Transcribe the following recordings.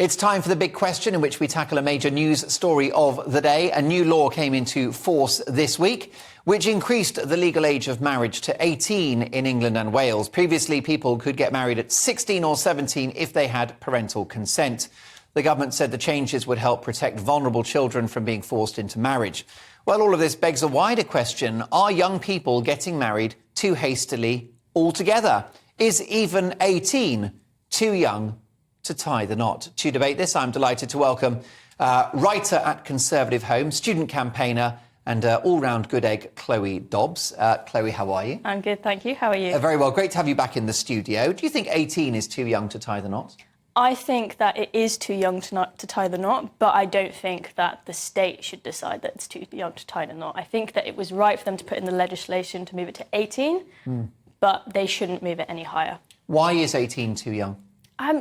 It's time for the big question, in which we tackle a major news story of the day. A new law came into force this week, which increased the legal age of marriage to 18 in England and Wales. Previously, people could get married at 16 or 17 if they had parental consent. The government said the changes would help protect vulnerable children from being forced into marriage. Well, all of this begs a wider question. Are young people getting married too hastily altogether? Is even 18 too young to tie the knot? To debate this, I'm delighted to welcome writer at Conservative Home, student campaigner and all-round good egg, Chloe Dobbs. Chloe, how are you? I'm good, thank you. How are you? Very well. Great to have you back in the studio. Do you think 18 is too young to tie the knot? I think that it is too young to tie the knot, but I don't think that the state should decide that it's too young to tie the knot. I think that it was right for them to put in the legislation to move it to 18, but they shouldn't move it any higher. Why is 18 too young?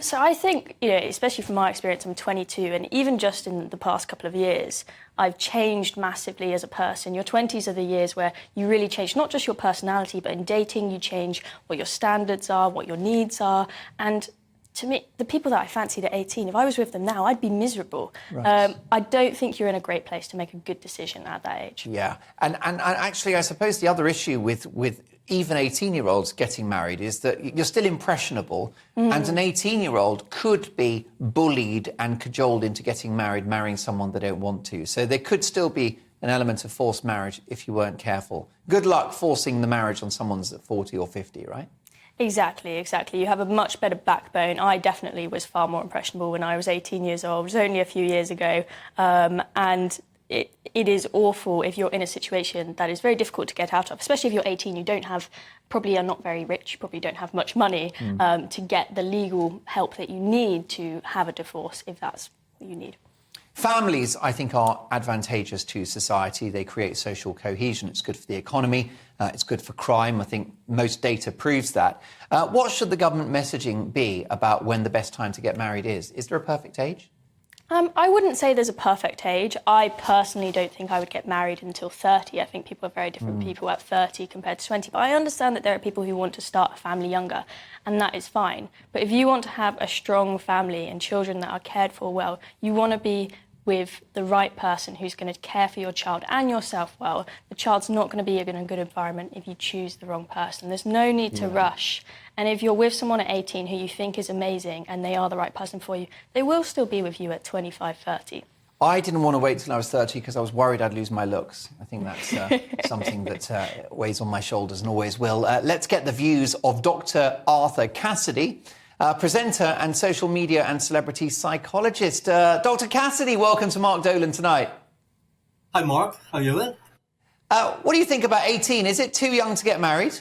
So I think, especially from my experience, I'm 22, and even just in the past couple of years, I've changed massively as a person. Your 20s are the years where you really change, not just your personality, but in dating, you change what your standards are, what your needs are. And to me, the people that I fancied at 18, if I was with them now, I'd be miserable. Right. I don't think you're in a great place to make a good decision at that age. Yeah. And actually, I suppose the other issue with even 18-year-olds getting married is that you're still impressionable, and an 18-year-old could be bullied and cajoled into getting married, marrying someone they don't want to. So there could still be an element of forced marriage if you weren't careful. Good luck forcing the marriage on someone's at 40 or 50, right? Exactly. You have a much better backbone. I definitely was far more impressionable when I was 18 years old. It was only a few years ago. And it is awful if you're in a situation that is very difficult to get out of, especially if you're 18, you probably are not very rich, you probably don't have much money to get the legal help that you need to have a divorce, if that's what you need. Families, I think, are advantageous to society. They create social cohesion. It's good for the economy. It's good for crime. I think most data proves that. What should the government messaging be about when the best time to get married is? Is there a perfect age? I wouldn't say there's a perfect age. I personally don't think I would get married until 30. I think people are very different people at 30 compared to 20. But I understand that there are people who want to start a family younger, and that is fine. But if you want to have a strong family and children that are cared for well, you want to be with the right person who's going to care for your child and yourself well. The child's not going to be in a good environment if you choose the wrong person. There's no need to rush. And if you're with someone at 18 who you think is amazing and they are the right person for you, they will still be with you at 25, 30. I didn't want to wait till I was 30 because I was worried I'd lose my looks. I think that's something that weighs on my shoulders and always will. Let's get the views of Dr. Arthur Cassidy, presenter and social media and celebrity psychologist. Dr. Cassidy, welcome to Mark Dolan Tonight. Hi, Mark. How are you doing? What do you think about 18? Is it too young to get married?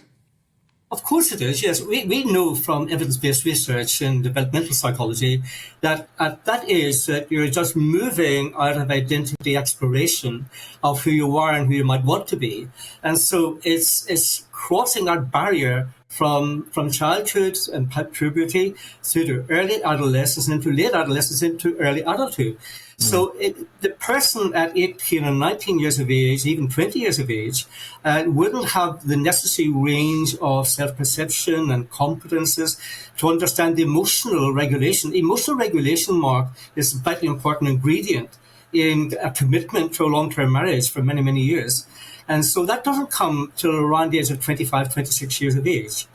Of course it is, yes. We know from evidence-based research in developmental psychology that at that age that you're just moving out of identity exploration of who you are and who you might want to be. And so it's crossing that barrier from childhood and puberty through to early adolescence, into late adolescence, into early adulthood. So the person at 18 and 19 years of age, even 20 years of age, wouldn't have the necessary range of self-perception and competences to understand the emotional regulation. Emotional regulation, Mark, is a vitally important ingredient in a commitment to a long-term marriage for many, many years. And so that doesn't come till around the age of 25, 26 years of age.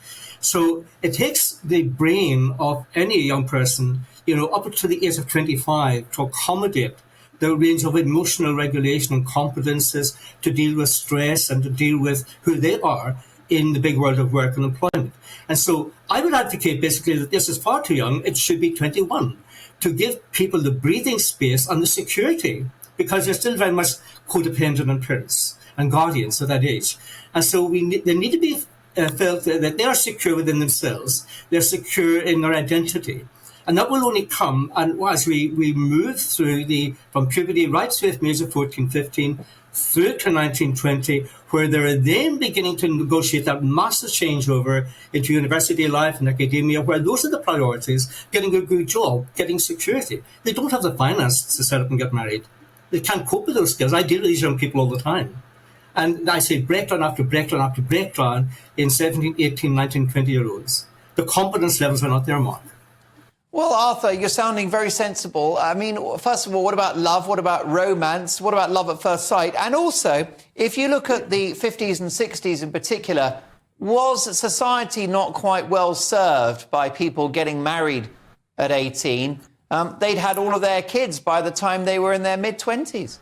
So it takes the brain of any young person, up to the age of 25 to accommodate the range of emotional regulation and competences to deal with stress and to deal with who they are in the big world of work and employment. And so I would advocate basically that this is far too young. It should be 21 to give people the breathing space and the security, because they're still very much codependent on parents and guardians at that age. And so they need to be felt that they are secure within themselves. They're secure in their identity. And that will only come and as we move through from puberty right through the age of 14, 15, through to 19, 20, where they're then beginning to negotiate that massive changeover into university life and academia, where those are the priorities: getting a good job, getting security. They don't have the finance to set up and get married. They can't cope with those skills. I deal with these young people all the time. And I say breakdown after breakdown after breakdown in 17, 18, 19, 20-year-olds. The competence levels are not there, Mark. Well, Arthur, you're sounding very sensible. I mean, first of all, what about love? What about romance? What about love at first sight? And also, if you look at the 50s and 60s in particular, was society not quite well served by people getting married at 18? They'd had all of their kids by the time they were in their mid-20s.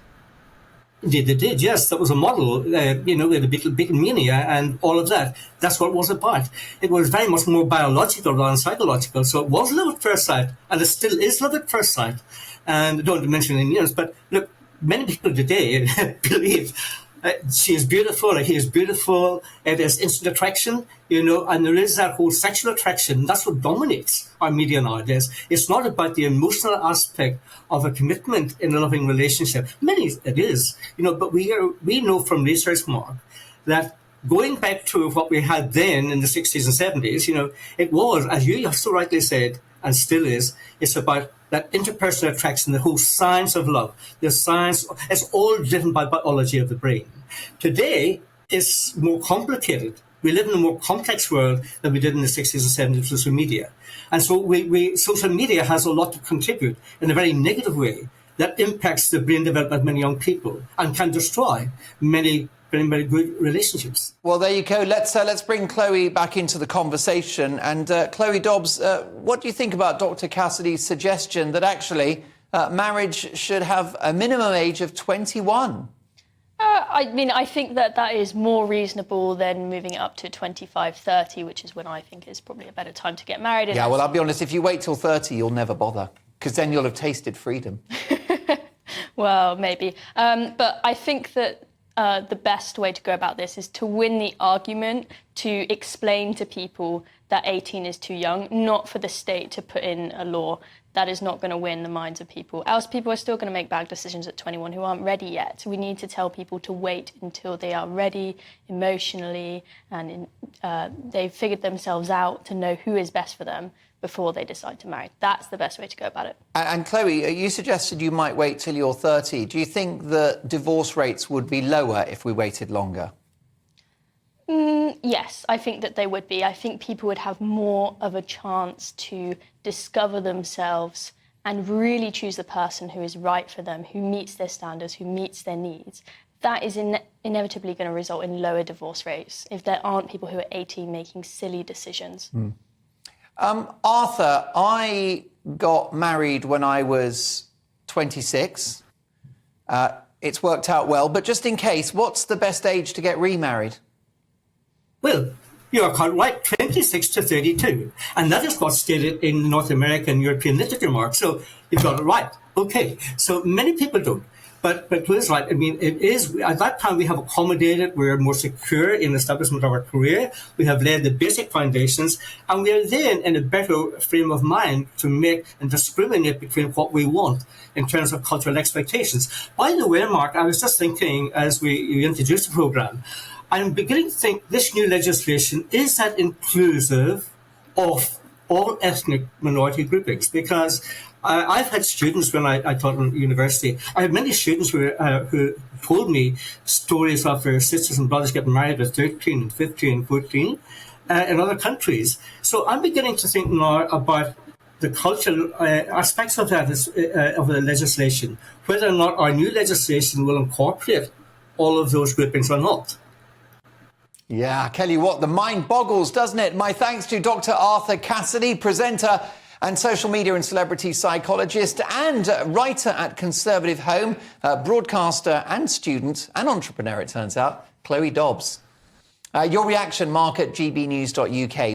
Indeed, they did, yes. That was a model, with the Beatlemania and all of that. That's what it was about. It was very much more biological rather than psychological. So it was love at first sight, and it still is love at first sight. And I don't mention any names, but look, many people today believe she is beautiful, or he is beautiful, there's instant attraction, and there is that whole sexual attraction. That's what dominates our media nowadays. It's not about the emotional aspect of a commitment in a loving relationship. Many it is, but we know from research, Mark, that going back to what we had then in the 60s and 70s, it was, as you have so rightly said, and still is, it's about that interpersonal attraction, the whole science of love, the science, it's all driven by biology of the brain. Today, it's more complicated. We live in a more complex world than we did in the 60s and 70s with social media. And so social media has a lot to contribute in a very negative way that impacts the brain development of many young people and can destroy many very, very good relationships. Well, there you go. Let's bring Chloe back into the conversation. And Chloe Dobbs, what do you think about Dr. Cassidy's suggestion that actually marriage should have a minimum age of 21? I think that is more reasonable than moving it up to 25, 30, which is when I think is probably a better time to get married. Yeah, well, I'll be honest, if you wait till 30, you'll never bother, because then you'll have tasted freedom. Well, maybe. But I think that the best way to go about this is to win the argument, to explain to people that 18 is too young, not for the state to put in a law. That is not going to win the minds of people. Else people are still going to make bad decisions at 21 who aren't ready yet. So we need to tell people to wait until they are ready emotionally and they've figured themselves out to know who is best for them before they decide to marry. That's the best way to go about it. And Chloe, you suggested you might wait till you're 30. Do you think that divorce rates would be lower if we waited longer? Yes, I think that they would be. I think people would have more of a chance to discover themselves and really choose the person who is right for them, who meets their standards, who meets their needs. That is inevitably going to result in lower divorce rates if there aren't people who are 18 making silly decisions. Arthur, I got married when I was 26. It's worked out well, but just in case, what's the best age to get remarried? Well, you are quite right, 26 to 32. And that is what's stated in North American European literature, Mark. So you've got it right. Okay. So many people don't. But who is right? I mean, it is, at that time we have accommodated, we're more secure in the establishment of our career, we have laid the basic foundations, and we are then in a better frame of mind to make and discriminate between what we want in terms of cultural expectations. By the way, Mark, I was just thinking as you introduced the program, I'm beginning to think this new legislation, is that inclusive of all ethnic minority groupings? Because I've had students when I taught in university, I had many students who told me stories of their sisters and brothers getting married at 13, 15, 14 in other countries. So I'm beginning to think now about the cultural aspects of that, of the legislation, whether or not our new legislation will incorporate all of those groupings or not. Yeah, Kelly, what the mind boggles, doesn't it? My thanks to Dr. Arthur Cassidy, presenter and social media and celebrity psychologist and writer at Conservative Home, broadcaster and student and entrepreneur, it turns out, Chloe Dobbs. Your reaction, Mark at gbnews.uk.